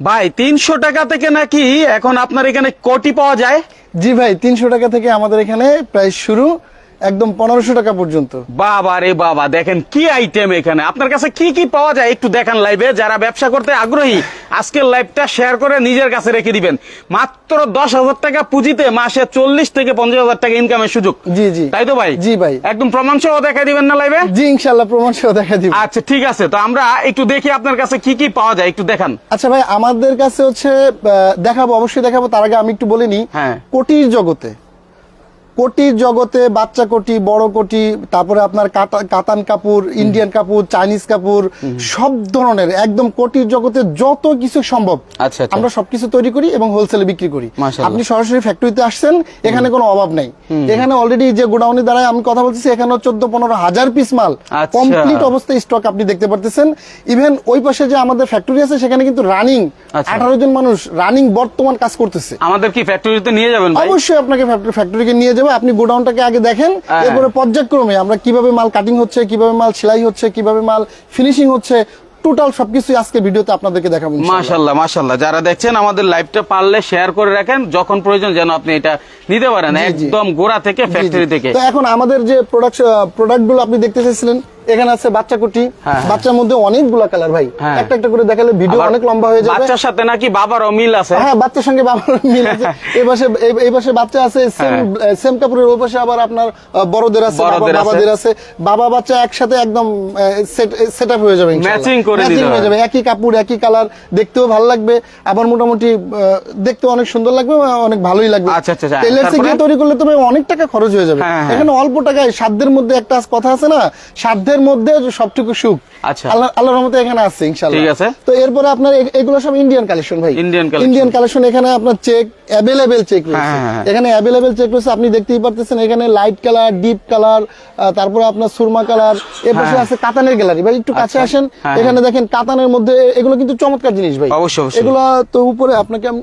ভাই 300 টাকা থেকে নাকি এখন আপনার এখানে কোটি পাওয়া যায়? জি ভাই, 300 টাকা থেকে আমাদের এখানে প্রাইস শুরু, একদম 1500 টাকা পর্যন্ত। বাবা রে বাবা, দেখেন কি আইটেম এখানে। আপনার কাছে কি কি পাওয়া যায় একটু দেখান লাইভে। যারা ব্যবসা করতে আগ্রহী আজকের লাইভটা শেয়ার করে নিজের কাছে রেখে দিবেন। মাত্র 10,000 টাকা পুঁজিতে মাসে 40 থেকে 50,000 টাকা ইনকামের সুযোগ। জি জি, তাই তো ভাই? জি ভাই, একদম প্রমাণ সহ দেখাই দিবেন না লাইভে? জি ইনশাআল্লাহ প্রমাণ সহ দেখা দিব। আচ্ছা ঠিক আছে, তো আমরা একটু দেখি আপনার কাছে কি কি পাওয়া যায়, একটু দেখান। আচ্ছা ভাই, আমাদের কাছে হচ্ছে দেখাবো, অবশ্যই দেখাবো। তার আগে আমি একটু বলে নিই, হ্যাঁ। কোটির জগতে, কোটির জগতে বাচ্চা কোটি, বড় কোটি, তারপরে আপনার কাতান কাপড়, ইন্ডিয়ান কাপড়, চাইনিজ কাপড়, সব ধরনের একদম কোটির জগতে যত কিছু সম্ভব আচ্ছা আচ্ছা। আমরা সবকিছু তৈরি করি এবং হোলসেলে বিক্রি করি। মাশাআল্লাহ। আপনি সরাসরি ফ্যাক্টরিতে আসছেন, এখানে কোনো অভাব নাই। এখানে অলরেডি যে গোডাউনের দ্বারা আমি কথা বলতেছি, এখানে 14-15 হাজার পিস মাল আচ্ছা। কমপ্লিট অবস্থায় স্টক আপনি দেখতে পারতেছেন। ইভেন ওই পাশে যে আমাদের ফ্যাক্টরি আছে, সেখানে কিন্তু রানিং আচ্ছা। 18 জন মানুষ রানিং বর্তমান কাজ করতেছে। আমাদের কি ফ্যাক্টরিতে নিয়ে যাবেন ভাই? অবশ্যই আপনাকে ফ্যাক্টরিকে নিয়ে যাবো। আপনি গোডাউনটাকে আগে দেখেন, এরপরে পর্যায়ক্রমে আমরা কিভাবে মাল কাটিং হচ্ছে, কিভাবে মাল সেলাই হচ্ছে, কিভাবে মাল ফিনিশিং হচ্ছে, টোটাল সবকিছু আজকে ভিডিওতে আপনাদেরকে দেখাবো ইনশাআল্লাহ। মাশাআল্লাহ মাশাআল্লাহ। যারা দেখছেন আমাদের লাইভটা পারলে শেয়ার করে রাখেন, যখন প্রয়োজন যেন আপনি এটা নিতে পারেন জি, জি। একদম গোড়া থেকে, ফ্যাক্টরি থেকে। তো এখন আমাদের যে প্রোডাক্টগুলো আপনি দেখতে চাইছিলেন, এখানে আছে বাচ্চা কুটি। হ্যাঁ। বাচ্চার মধ্যে অনেকগুলা কালার ভাই, হ্যাঁ। একটা একটা করে দেখালে ভিডিও আবার অনেক লম্বা হয়ে যাবে। বাচ্চার সাথে নাকি বাবারও মিল আছে? হ্যাঁ, বাচ্চার সঙ্গে বাবার মিল আছে। এই পাশে বাচ্চা আছে, সেম কাপড়ের। ওই পাশে আবার আপনার বড়দের আছে, বাবাদের আছে। বাবা বাচ্চা একসাথে একদম সেট আপ হয়ে যাবে ইনশাআল্লাহ। ম্যাচিং করে দিতে হয়ে যাবে, একই কাপড় একই কালার, দেখতেও ভালো লাগবে, আবার মোটামুটি দেখতেও অনেক সুন্দর লাগবে, অনেক ভালোই লাগবে। আচ্ছা আচ্ছা। টেলার্সে গিয়ে তৈরি করলে তবে অনেক টাকা খরচ হয়ে যাবে। হ্যাঁ, হ্যাঁ। এখানে অল্প টাকায় সাধ্যের মধ্যে, একটা কথা আছে না, সাধ্যের মধ্যে সবটুকু সুখ। আচ্ছা। আল্লাহর রহমতে এখানে আছে ইনশাআল্লাহ। ঠিক আছে। তো এরপরে আপনার এগুলো সব ইন্ডিয়ান কালেকশন ভাই, ইন্ডিয়ান কালেকশন। এখানে আপনার চেক অ্যাভেলেবেল চেক রয়েছে, হ্যাঁ। এখানে অ্যাভেলেবেল চেক রয়েছে, আপনি দেখতেই পারতেছেন। এখানে লাইট কালার, ডিপ কালার, তারপরে আপনার সুরমা কালার। এর পাশে আছে কাতানের গ্যালারি। ভাই একটু কাছে আসেন, এখানে দেখেন কাতানের মধ্যে এগুলো কিন্তু চমৎকার জিনিস ভাই। অবশ্যই। এগুলো তো উপরে আপনাকে আমি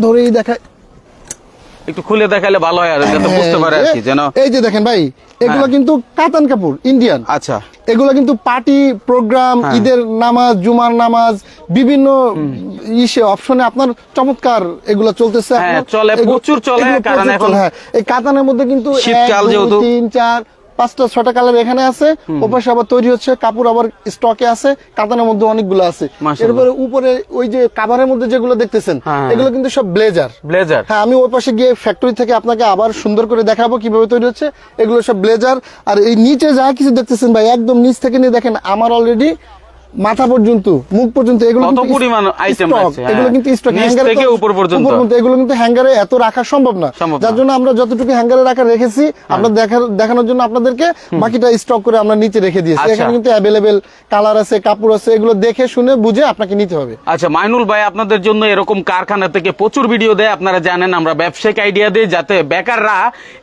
ধরেই দেখাই, একটু খুলে দেখালে ভালো হয় আর যাতে বুঝতে পারে আর কি যেন। এই যে দেখেন ভাই, এগুলো কিন্তু কাতান কাপড় ইন্ডিয়ান। আচ্ছা। এগুলো কিন্তু পার্টি প্রোগ্রাম, ঈদের নামাজ, জুমার নামাজ, বিভিন্ন অপশনে আপনার চমৎকার এগুলো চলতেছে। হ্যাঁ, চলে, প্রচুর চলে, কারণ এখন এই কাতানের মধ্যে কিন্তু শীতকাল যেহেতু 3, 4, 5টা 6টা কালার এখানে আছে। ওপাশে আবার তৈরি হচ্ছে, কাপড় আবার স্টকে আছে, কাতানের মধ্যে অনেকগুলো আছে। এরপরে উপরে ওই যে কাভারের মধ্যে যেগুলো দেখতেছেন, এগুলো কিন্তু সব ব্লেজার। হ্যাঁ, আমি ওই পাশে গিয়ে ফ্যাক্টরি থেকে আপনাকে আবার সুন্দর করে দেখাবো কিভাবে তৈরি হচ্ছে। এগুলো সব ব্লেজার। আর এই নিচে যা কিছু দেখতেছেন ভাই, একদম নিচ থেকে নিয়ে দেখেন, আমার অলরেডি মাথা পর্যন্ত, মুখ পর্যন্ত এগুলো কত পরিমাণ আইটেম আছে। এগুলো কিন্তু স্টক, নিচ থেকে উপর পর্যন্ত। এগুলো কিন্তু হ্যাঙ্গারে এত রাখা সম্ভব না, যার জন্য আমরা যতটুকু হ্যাঙ্গারে রাখা রেখেছি আমরা দেখানোর জন্য আপনাদেরকে, বাকিটা স্টক করে আমরা নিচে রেখে দিয়েছি। এখানে কিন্তু অ্যাভেলেবেল কালার আছে, কাপড় আছে, এগুলো দেখে শুনে বুঝে আপনাকে নিতে হবে। আচ্ছা মাইনুল ভাই, আপনাদের জন্য এরকম কারখানা থেকে প্রচুর ভিডিও দেয়, আপনারা জানেন। আমরা ব্যবসায়িক আইডিয়া দিই যাতে বেকাররা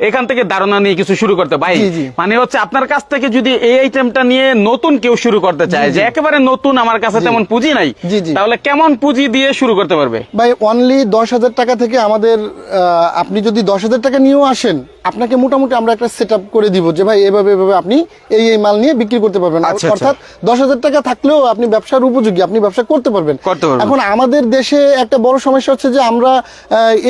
এখান থেকে ধারণা নিয়ে কিছু শুরু করতে। ভাই মানে হচ্ছে আপনার কাছ থেকে যদি এই আইটেমটা নিয়ে নতুন কেউ শুরু করতে চায়, যে একেবারে নতুন, আমার কাছে তেমন পুঁজি নাই, তাহলে কেমন পুঁজি দিয়ে শুরু করতে পারবে? ভাই অনলি 10,000 টাকা থেকে আমাদের, আপনি যদি 10,000 টাকা নিয়েও আসেন, আপনাকে মোটামুটি আমরা একটা সেট আপ করে দিব যে ভাই এভাবে আপনি এই মাল নিয়ে বিক্রি করতে পারবেন। অর্থাৎ 10,000 টাকা থাকলেও আপনি ব্যবসার উপযোগী, আপনি ব্যবসা করতে পারবেন। এখন আমাদের দেশে একটা বড় সমস্যা হচ্ছে যে আমরা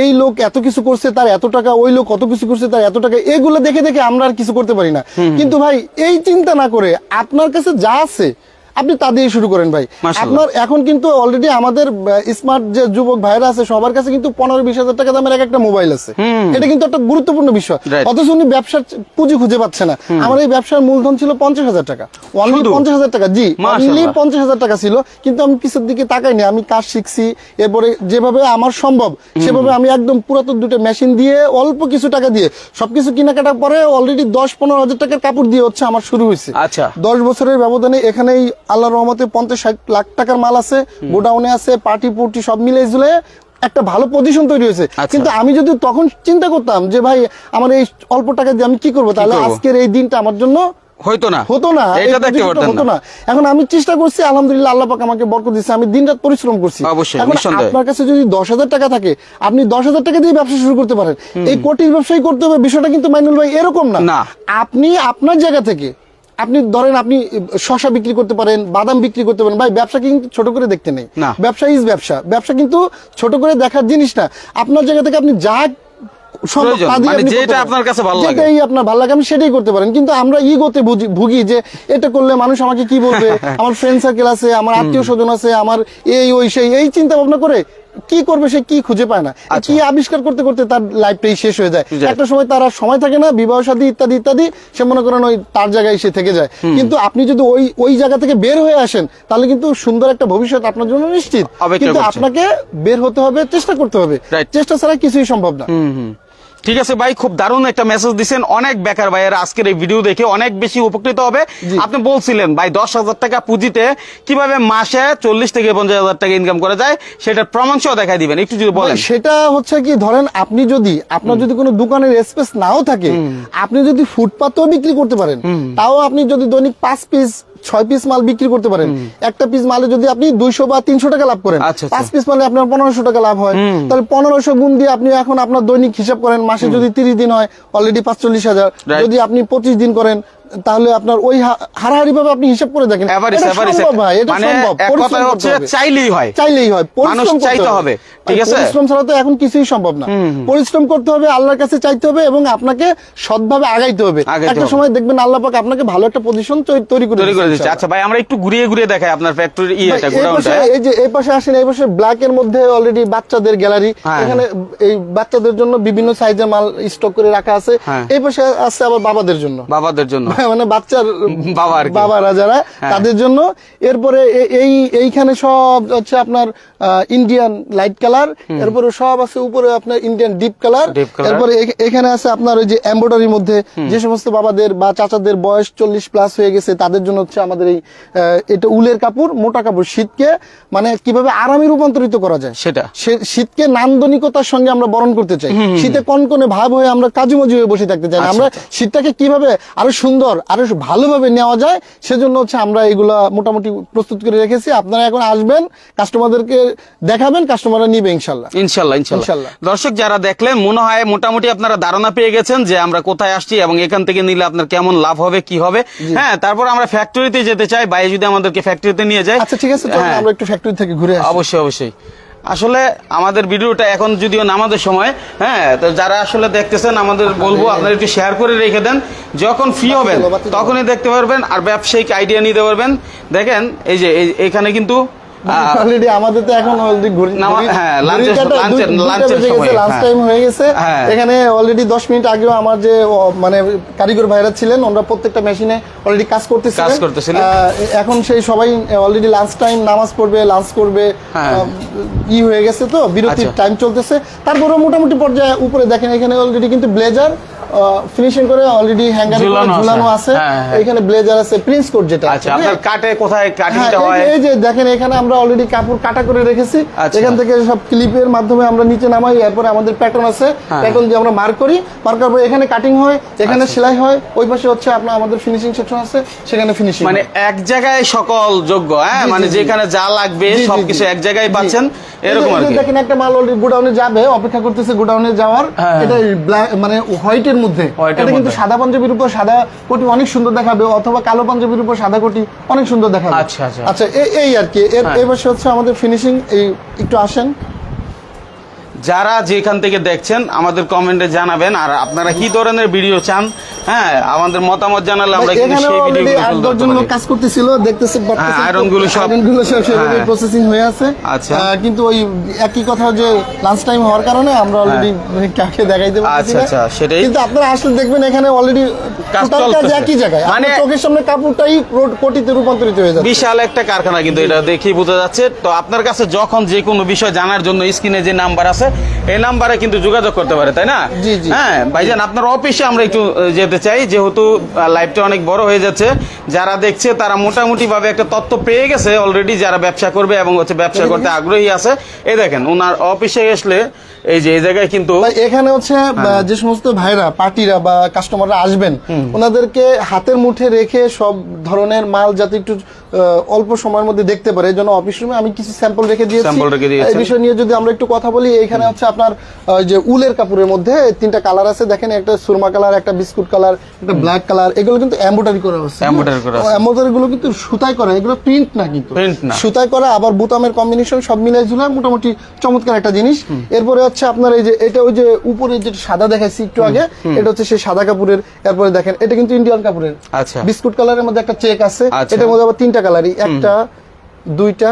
এই লোক এত কিছু করছে তার এত টাকা, ওই লোক কত কিছু করছে তার এত টাকা, এগুলো দেখে আমরা আর কিছু করতে পারি না। কিন্তু ভাই এই চিন্তা না করে আপনার কাছে যা আছে আপনি তা দিয়ে শুরু করেন ভাই। আপনার এখন কিন্তু অলরেডি আমাদের স্মার্ট যে যুবক ভাইরা আছে, সবার কাছে কিন্তু 15-20 হাজার টাকা দামের একটা মোবাইল আছে। এটা কিন্তু একটা গুরুত্বপূর্ণ বিষয়। অথচ উনি ব্যবসার পুঁজি খুঁজে পাচ্ছে না। আমার এই ব্যবসার মূলধন ছিল 50,000 টাকা, অনলি 50,000 টাকা। জি, অনলি 50,000 টাকা ছিল, কিন্তু আমি পিছের দিকে তাকাইনি। আমি কাজ শিখছি, এরপরে যেভাবে আমার সম্ভব সেভাবে আমি একদম পুরাতন 2টা মেশিন দিয়ে অল্প কিছু টাকা দিয়ে সবকিছু কেনাকাটা পরে অলরেডি 10-15 হাজার টাকার কাপড় দিয়ে হচ্ছে আমার শুরু হয়েছে। আচ্ছা, 10 বছরের ব্যবধানে এখানেই আল্লাহর রহমতে 50-60 লাখ টাকার মাল আছে, গোডাউনে আছে, পার্টি পুর্টি সব মিলে ঝুলে একটা ভালো পজিশন তৈরি হয়েছে। কিন্তু আমি যদি তখন চিন্তা করতাম যে ভাই আমার এই অল্প টাকা দিয়ে আমি কি করবো, তাহলে আজকের এই দিনটা আমার জন্য হতো না, হতো না। এখন আমি চেষ্টা করছি, আলহামদুলিল্লাহ, আল্লাহ পাক আমাকে বরকত দিয়েছে, আমি দিনরাত পরিশ্রম করছি। এখন আপনার কাছে যদি 10,000 টাকা থাকে, আপনি 10,000 টাকা দিয়ে ব্যবসা শুরু করতে পারেন। এই কোটির ব্যবসায়ী করতে হবে বিষয়টা কিন্তু মাইনুল ভাই এরকম না। আপনি আপনার জায়গা থেকে আপনি ধরেন আপনি শশা বিক্রি করতে পারেন, বাদাম বিক্রি করতে পারেন। ভাই ব্যবসাকে কিন্তু ছোট করে দেখতে নেই, ব্যবসা ইজ ব্যবসা। ব্যবসা কিন্তু ছোট করে দেখার জিনিস না। আপনার জায়গা থেকে আপনি যা যেটা আপনার কাছে ভালো লাগে, যেটাই আপনার ভালো লাগে আপনি সেটাই করতে পারেন। কিন্তু আমরা ইগোতে ভুগি যে এটা করলে মানুষ আমাকে কি বলবে, আমার ফ্রেন্ড সার্কেল আছে, আমার আত্মীয় স্বজন আছে, আমার এই ওই সেই, এই চিন্তা ভাবনা করে কি করবে সে কি খুঁজে পায় না। কি আবিষ্কার করতে করতে তার লাইফটাই শেষ হয়ে যায়। একটা সময় তার আর সময় থাকে না, বিবাহ শাদী ইত্যাদি ইত্যাদি, সে মনে করেন ওই তার জায়গায় সে থেকে যায়। কিন্তু আপনি যদি ওই জায়গা থেকে বের হয়ে আসেন তাহলে কিন্তু সুন্দর একটা ভবিষ্যৎ আপনার জন্য নিশ্চিত। কিন্তু আপনাকে বের হতে হবে, চেষ্টা করতে হবে, চেষ্টা ছাড়া কিছুই সম্ভব না। ঠিক আছে ভাই, খুব দারুণ একটা মেসেজ দিচ্ছেন। অনেক বেকার ভাইয়েরা আজকের এই ভিডিও দেখে অনেক বেশি উপকৃত হবে। আপনি বলছিলেন ভাই 10,000 টাকা পুঁজিতে কিভাবে মাসে 40 থেকে 50,000 টাকা ইনকাম করা যায়, সেটার প্রমাণ সহ দেখাই দিবেন, একটু যদি বলেন। সেটা হচ্ছে কি, ধরেন আপনি যদি আপনার যদি কোনো দোকানের স্পেস নাও থাকে, আপনি যদি ফুটপাতেও বিক্রি করতে পারেন, তাও আপনি যদি দৈনিক 5 পিস 6 পিস মাল বিক্রি করতে পারেন, একটা পিস মালে যদি আপনি 200 বা 300 টাকা লাভ করেন, 5 পিস মালে আপনার 1500 টাকা লাভ হয়। তাহলে 1500 গুণ দিয়ে আপনি এখন আপনার দৈনিক হিসাব করেন, মাসে যদি 30 দিন হয় অলরেডি 45,000, যদি আপনি 25 দিন করেন তাহলে আপনার ওই হারাহারি ভাবে আপনি হিসাব করে দেখেন। চাইলেই হয়, মানুষ চাইতে হবে, ঠিক আছে? পরিশ্রম ছাড়া তো এখন কিছুই সম্ভব না। পরিশ্রম করতে হবে, আল্লাহর কাছে চাইতে হবে এবং আপনাকে সৎভাবে আগাইতে হবে। একটা সময় দেখবেন আল্লাহ পাক আপনাকে ভালো একটা পজিশন তৈরি করে দিচ্ছে। আচ্ছা ভাই, আমরা একটু ঘুরিয়ে ঘুরিয়ে দেখাই আপনার ফ্যাক্টরি। এই যে এই পাশে আসেন, এই পাশে ব্ল্যাক এর মধ্যে অলরেডি বাচ্চাদের গ্যালারি, এখানে এই বাচ্চাদের জন্য বিভিন্ন সাইজের মাল স্টক করে রাখা আছে। এই পাশে আছে আবার বাবাদের জন্য, মানে বাচ্চার বাবারা যারা, তাদের জন্য। এরপরে এইখানে সব হচ্ছে আপনার ইন্ডিয়ান লাইট কালার, এরপরে সব আছে উপরে আপনার ইন্ডিয়ান ডিপ কালার। এরপরে এখানে আছে আপনার ওই যে এমব্রয়ডারির মধ্যে যে সমস্ত বাবাদের বা চাচাদের বয়স 40+ হয়ে গেছে তাদের জন্য হচ্ছে আমাদের এই এটা উলের কাপড়, মোটা কাপড়। শীতকে মানে কিভাবে আরামে রূপান্তরিত করা যায়, সেটা শীতকে নান্দনিকতার সঙ্গে আমরা বরণ করতে চাই। শীতে কনকনে ভাব হয়ে আমরা কাজুমাজি হয়ে বসে থাকতে চাই না। আমরা শীতটাকে কিভাবে আরো সুন্দর আরো ভালোভাবে নেওয়া যায় সেজন্য হচ্ছে আমরা এগুলা মোটামুটি প্রস্তুত করে রেখেছি। আপনারা এখন আসবেন, কাস্টমারদেরকে দেখাবেন, কাস্টমাররা নিবে ইনশাল্লাহ। দর্শক যারা দেখলেন, মনে হয় মোটামুটি আপনারা ধারণা পেয়ে গেছেন যে আমরা কোথায় আসছি এবং এখান থেকে নিলে আপনার কেমন লাভ হবে, কি হবে। হ্যাঁ, তারপর আমরা ফ্যাক্টরিতে যেতে চাই, ভাই যদি আমাদেরকে ফ্যাক্টরিতে নিয়ে যায়। আচ্ছা ঠিক আছে, আমরা একটু ফ্যাক্টরি থেকে ঘুরে আসি। অবশ্যই। আসলে আমাদের ভিডিওটা এখন যদিও নামাজের সময়, হ্যাঁ, তো যারা আসলে দেখতেছেন আমাদের বলবো আপনারা একটু শেয়ার করে রেখে দেন, যখন ফ্রি হবেন তখনই দেখতে পারবেন আর ব্যবসায়িক আইডিয়া নিতে পারবেন। দেখেন এই যে এখানে কিন্তু অলরেডি আমাদের তো এখন লাঞ্চ টাইম হয়ে গেছে। এখানে অলরেডি 10 মিনিট আগেও আমার যে মানে কারিগর ভাইরা ছিলেন, ওনারা প্রত্যেকটা মেশিনে অলরেডি কাজ করতেছিলেন। এখন সেই সবাই অলরেডি লাঞ্চ টাইম, নামাজ পড়বে, লাঞ্চ করবে, হয়ে গেছে, তো বিরতির টাইম চলতেছে। তারপরে মোটামুটি পর্যায়ে উপরে দেখেন এখানে অলরেডি কিন্তু ব্লেজার ফিনিশিং করে অলরেডি হ্যাঙ্গারে ঝুলানো আছে। এখানে ব্লেজার আছে, প্রিন্স কোট যেটা। আচ্ছা, আপনার কাটে কোথায় কাটিংটা হয়? এই যে দেখেন এখানে আমরা অলরেডি কাপড় কাটা করে রেখেছি। এখান থেকে সব ক্লিপের মাধ্যমে আমরা নিচে নামাই। এরপরে আমাদের প্যাটার্ন আছে, প্যাটার্ন দিয়ে আমরা মার্ক করি। মার্ক করার পরে এখানে কাটিং হয়, এখানে সেলাই হয়, ওই পাশে হচ্ছে আপনার আমাদের ফিনিশিং সেকশন আছে, সেখানে ফিনিশিং। মানে এক জায়গায় সকল যোগ্য, হ্যাঁ, মানে যেখানে যা লাগবে সবকিছু এক জায়গায় পাচ্ছেন, এরকম আর কি। দেখেন একটা মাল অলরেডি গোডাউনে যাবে, অপেক্ষা করতেছে গোডাউনে যাওয়ার। এটা মানে হোয়াইটের মধ্যে, এটা কিন্তু সাদা পাঞ্জাবির উপর সাদা কোটি অনেক সুন্দর দেখাবে, অথবা কালো পাঞ্জাবির উপর সাদা কোটি অনেক সুন্দর দেখাবে। আচ্ছা এই আর কি। এই পাশে হচ্ছে আমাদের ফিনিশিং। এই একটু আসেন, যারা যেখান থেকে দেখছেন আমাদের কমেন্টে জানাবেন, আর আপনারা কি ধরনের ভিডিও চান, হ্যাঁ, আমাদের মতামত জানালে আমরা কিন্তু সেই ভিডিওগুলো 8-10 জন লোক কাজ করতেছিল, দেখতেছি আয়রনগুলো সব সেভাবে প্রসেসিং হয়ে আছে। আচ্ছা, কিন্তু ওই একই কথা যে লাঞ্চ টাইম হওয়ার কারণে আমরা অলরেডি কাকে দেখাইতে পারছি না। আচ্ছা, সেটাই। কিন্তু আপনারা আসলে দেখবেন এখানে অলরেডি টোটাল কাজ একই জায়গায়, মানে চোখের সামনে কাপড়টাই কোটিতে রূপান্তরিত হয়ে যাচ্ছে। বিশাল একটা কারখানা কিন্তু, এটা দেখেই বোঝা যাচ্ছে। তো আপনার কাছে যখন যে কোনো বিষয় জানার জন্য স্ক্রিনে যে নাম্বার আছে এই নাম্বারে কিন্তু যোগাযোগ করতে পারে, তাই না? হ্যাঁ ভাইজান, আপনার অফিসে আমরা একটু যেতে চাই, যেহেতু লাইভটা অনেক বড় হয়ে যাচ্ছে। যারা দেখছে তারা মোটামুটি ভাবে একটা তথ্য পেয়ে গেছে অলরেডি, যারা ব্যবসা করবে এবং হচ্ছে ব্যবসা করতে আগ্রহী আছে। এই দেখেন ওনার অফিসে আসলে এই যে এই জায়গায় কিন্তু এখানে হচ্ছে যে সমস্ত ভাইরা পার্টিরা বা কাস্টমাররা আসবেন, ওনাদেরকে হাতের মুঠে রেখে সব ধরনের মাল যাতে একটু অল্প সময়ের মধ্যে দেখতে পারে। এই জন্য অফিস রুমে আমি কিছু স্যাম্পল রেখে দিয়েছি। এই বিষয় নিয়ে যদি আমরা একটু কথা বলি, এখানে হচ্ছে আপনার যে উলের কাপড়ের মধ্যে 3টা কালার আছে দেখেন, একটা সুরমা কালার, একটা বিস্কুট কালার, একটা ব্ল্যাক কালার। এগুলো কিন্তু এমব্রয়ডারি করা আছে, এমব্রয়ডারি গুলো কিন্তু সুতায় করা, এগুলো প্রিন্ট না, কিন্তু সুতায় করা। আবার বুতামের কম্বিনেশন সব মিলাই ঝুলা মোটামুটি চমৎকার একটা জিনিস। এরপরে হচ্ছে আপনার এই যে এটা ওই যে উপরে যে সাদা দেখাইছি একটু আগে, এটা হচ্ছে সেই সাদা কাপড়ের। এরপরে দেখেন এটা কিন্তু ইন্ডিয়ান কাপড়ের, বিস্কুট কালারের মধ্যে একটা চেক আছে। এটার মধ্যে আবার 3টা কালারই, একটা, 2টা,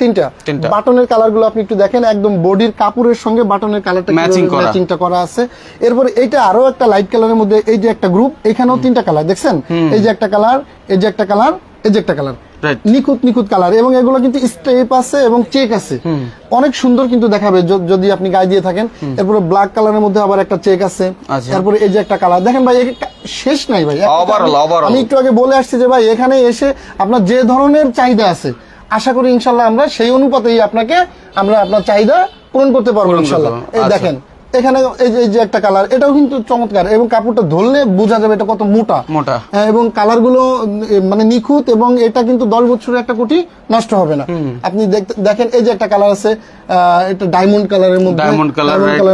3টা। বাটনের কালার গুলো আপনি একটু দেখেন, একদম বডির কাপড়ের সঙ্গে বাটনের কালারটা ম্যাচিংটা করা আছে। এরপরে এটা আরো একটা লাইট কালারের মধ্যে, এই যে একটা গ্রুপ, এখানেও 3টা কালার দেখছেন, এই যে একটা কালার, এই যে একটা কালার, এই যে একটা কালার, নিখুঁত কালার। এবং এগুলো কিন্তু স্টেপ আছে এবং চেক আছে, অনেক সুন্দর কিন্তু দেখাবে যদি আপনি গায়ে দিয়ে থাকেন। এরপরে ব্ল্যাক কালারের মধ্যে আবার একটা চেক আছে। তারপরে এই যে একটা কালার দেখেন ভাই, শেষ নাই ভাই। আমি একটু আগে বলে আসছি যে ভাই এখানে এসে আপনার যে ধরনের চাহিদা আছে, আশা করি ইনশাল্লাহ আমরা সেই অনুপাতেই আমরা আপনার চাহিদা পূরণ করতে পারবো ইনশাল্লাহ। এই দেখেন এখানে এই যে একটা কালার, এটাও কিন্তু চমৎকার, এবং কাপড়টা ধরলে বোঝা যাবে এটা কত মোটা। এবং কালার গুলো মানে নিখুঁত, এবং এটা কিন্তু 10 বছরের একটা কোটি নষ্ট হবে না। আপনি দেখেন এই যে একটা কালার আছে, এটা ডায়মন্ড কালারের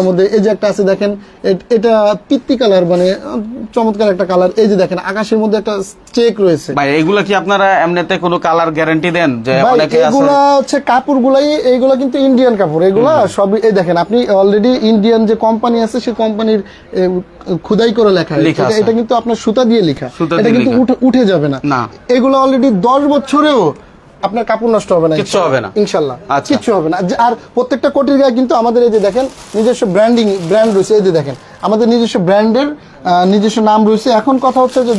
মধ্যে, এই যে একটা আছে দেখেন, এটা পিত্তি কালার, মানে চমৎকার একটা কালার। এই যে দেখেন আকাশের মধ্যে একটা চেক রয়েছে। ভাই এগুলা কি আপনারা এমনিতে কোনো কালার গ্যারান্টি দেন? যে এগুলা হচ্ছে কাপড়গুলাই, এইগুলা কিন্তু ইন্ডিয়ান কাপড়, এগুলা সব। এই দেখেন আপনি অলরেডি ইন্ডিয়ান যে কোম্পানি আছে সেই কোম্পানির খুদাই করে লেখা, এটা কিন্তু আপনার সুতা দিয়ে লেখা, এটা কিন্তু উঠে যাবে না। এগুলো অলরেডি 10 বছরেও আপনার কাপড় নষ্ট হবে না, কিচ্ছু হবে না ইনশাল্লাহ, কিচ্ছু হবে না। আর প্রত্যেকটা কোটির গায়ে কিন্তু আমাদের এই যে দেখেন নিজস্ব ব্র্যান্ড রয়েছে। এই যে দেখেন আমাদের নিজস্ব ব্র্যান্ডের নিজস্ব নাম রয়েছে। এখন কথা হচ্ছে যে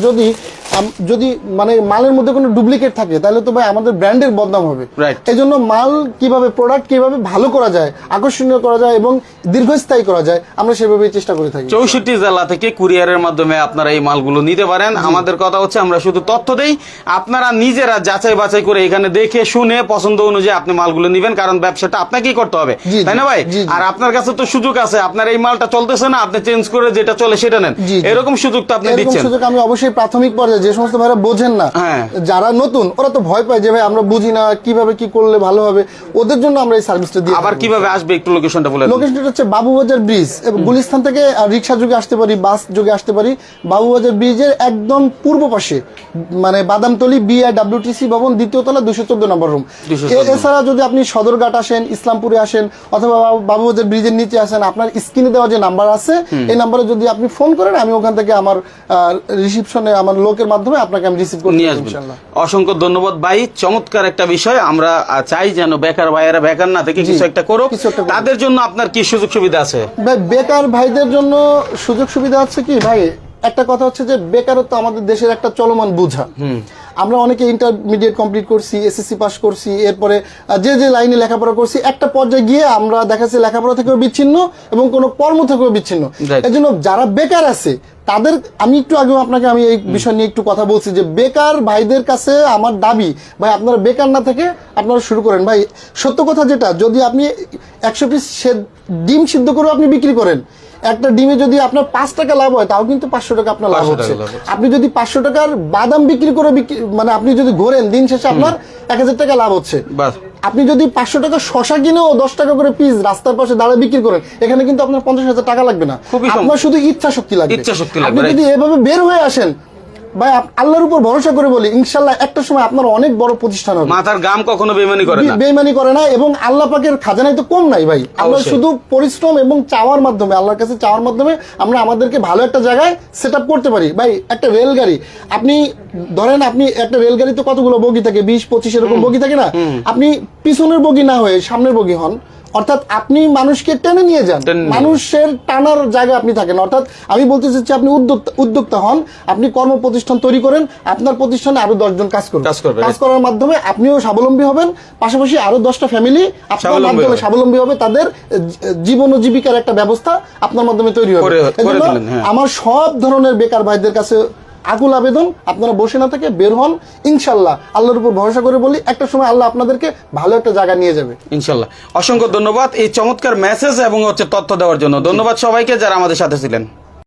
যদি মানে মালের মধ্যে কোনো ডুপ্লিকেট থাকে তাহলে তো ভাই আমাদের ব্র্যান্ডের বদনাম হবে। এই জন্য মাল কিভাবে, প্রোডাক্ট কিভাবে ভালো করা যায়, আকর্ষণীয় করা যায় এবং দীর্ঘস্থায়ী করা যায়, আমরা সেভাবেই চেষ্টা করে থাকি। 64 জেলা থেকে কুরিয়ারের মাধ্যমে আপনারা এই মালগুলো নিতে পারেন। আমাদের কথা হচ্ছে আমরা শুধু তথ্য দেই, আপনারা নিজেরা যাচাই বাছাই করে এখানে দেখে শুনে পছন্দ অনুযায়ী আপনি মালগুলো নিবেন, কারণ ব্যবসাটা আপনাকেই করতে হবে, তাই না ভাই? আর আপনার কাছে তো সুযোগ আছে, আপনার এই মালটা চলতেছে না, আপনি চেঞ্জ করে যেটা চলে সেটা নেন, এরকম সুযোগ তো আপনি দিচ্ছেন। সুযোগ আমি অবশ্যই প্রাথমিক পর্যায়ে যে সমস্ত ভাইরা বোঝেন না, যারা নতুন, ওরা তো ভয় পায় যে ভাই আমরা বুঝি না কিভাবে কি করলে ভালো হবে, ওদের জন্য আমরা এই সার্ভিসটা দিই। আবার কিভাবে আসবে একটু লোকেশনটা বলে? লোকেশনটা হচ্ছে বাবুবাজার ব্রিজ, গুলিস্তান থেকে রিক্সা যোগে আসতে পারি, বাস যোগে আসতে পারি। বাবুবাজার ব্রিজের একদম পূর্ব পাশে, মানে বাদামতলী BIWTC ভবন, 2য় তলা, 214 নম্বর রুম। এছাড়া যদি আপনি সদরঘাট আসেন, ইসলামপুরে আসেন, অথবা বাবুবাজার ব্রিজের নিচে আসেন, আপনার স্ক্রিনে দেওয়া যে নাম্বার আছে এই নাম্বারে যদি আপনি ফোন করেন, আমি ওখান থেকে আমার রিসিপশনে আমার লোকের মাধ্যমে আপনাকে আমি রিসিভ করে নিয়ে আসবো ইনশাআল্লাহ। অসংখ্য ধন্যবাদ ভাই, চমৎকার একটা বিষয়। আমরা চাই যেন বেকার ভাইয়েরা বেকার না থেকে কিছু একটা করুক। তাদের জন্য আপনার কি সুযোগ সুবিধা আছে? ভাই বেকার ভাইদের জন্য সুযোগ সুবিধা আছে কি ভাই, একটা কথা হচ্ছে যে বেকারত্ব আমাদের দেশের একটা চলমান বোঝা। আমরা অনেকে ইন্টারমিডিয়েট কমপ্লিট করছি, SSC পাস করছি, এরপরে যে লাইনে লেখাপড়া করছি, একটা পর্যায়ে গিয়ে আমরা দেখা যাচ্ছে লেখাপড়া থেকেও বিচ্ছিন্ন এবং কোনো কর্ম থেকেও বিচ্ছিন্ন। এই জন্য যারা বেকার আছে তাদের, আমি একটু আগেও আপনাকে আমি এই বিষয় নিয়ে একটু কথা বলছি যে বেকার ভাইদের কাছে আমার দাবি, ভাই আপনারা বেকার না থেকে আপনারা শুরু করেন। ভাই সত্য কথা যেটা, যদি আপনি 100 পিস ডিম সিদ্ধ করে আপনি বিক্রি করেন, একটা ডিমে যদি আপনার 5 টাকা লাভ হয়, তাও কিন্তু 500 টাকা আপনার লাভ হচ্ছে। আপনি যদি 500 টাকার বাদাম বিক্রি করে মানে আপনি যদি ঘোরেন, দিন শেষে আপনার 1000 টাকা লাভ হচ্ছে। আপনি যদি 500 টাকা শশা কিনেও 10 টাকা করে পিস রাস্তার পাশে দাঁড়িয়ে বিক্রি করেন, এখানে কিন্তু আপনার 50,000 টাকা লাগবে না, আপনার শুধু ইচ্ছা শক্তি লাগবে। আপনি যদি এভাবে বের হয়ে আসেন, ভাই আল্লাহর উপর ভরসা করে বলি, ইনশাল্লাহ একটা সময় আপনার অনেক বড় প্রতিষ্ঠান হবে। মাথার গাম কখনো বেইমানি করে না, এবং আল্লাহ পাকের খাজানায় তো কম নাই ভাই। আমরা শুধু পরিশ্রম এবং চাওয়ার মাধ্যমে, আল্লাহর কাছে চাওয়ার মাধ্যমে আমরা আমাদেরকে ভালো একটা জায়গায় সেট আপ করতে পারি। ভাই একটা রেলগাড়ি, আপনি ধরেন আপনি একটা রেলগাড়িতে কতগুলো বগি থাকে, 20-25 এরকম বগি থাকে না, আপনি পিছনের বগি না হয়ে সামনের বগি হন, অর্থাৎ আপনি মানুষকে টেনে নিয়ে যান, মানুষের টানার জায়গা আপনি থাকেন। অর্থাৎ আমি বলতে চাচ্ছি আপনি উদ্যোক্তা হন, আপনি কর্ম প্রতিষ্ঠান তৈরি করেন, আপনার প্রতিষ্ঠানে আরো 10 জন কাজ করবে, কাজ করার মাধ্যমে আপনিও স্বাবলম্বী হবেন, পাশাপাশি আরো 10টা ফ্যামিলি আপনার মাধ্যমে স্বাবলম্বী হবে, তাদের জীবন ও জীবিকার একটা ব্যবস্থা আপনার মাধ্যমে তৈরি হবে। আমার সব ধরনের বেকার ভাইদের কাছে আকুল আবেদন, আপনারা বসে না থেকে বের হন, ইনশাল্লাহ আল্লাহর উপর ভরসা করে বলি একটা সময় আল্লাহ আপনাদেরকে ভালো একটা জায়গা নিয়ে যাবে ইনশাল্লাহ। অসংখ্য ধন্যবাদ এই চমৎকার মেসেজ এবং তথ্য দেওয়ার জন্য। ধন্যবাদ সবাইকে যারা আমাদের সাথে ছিলেন।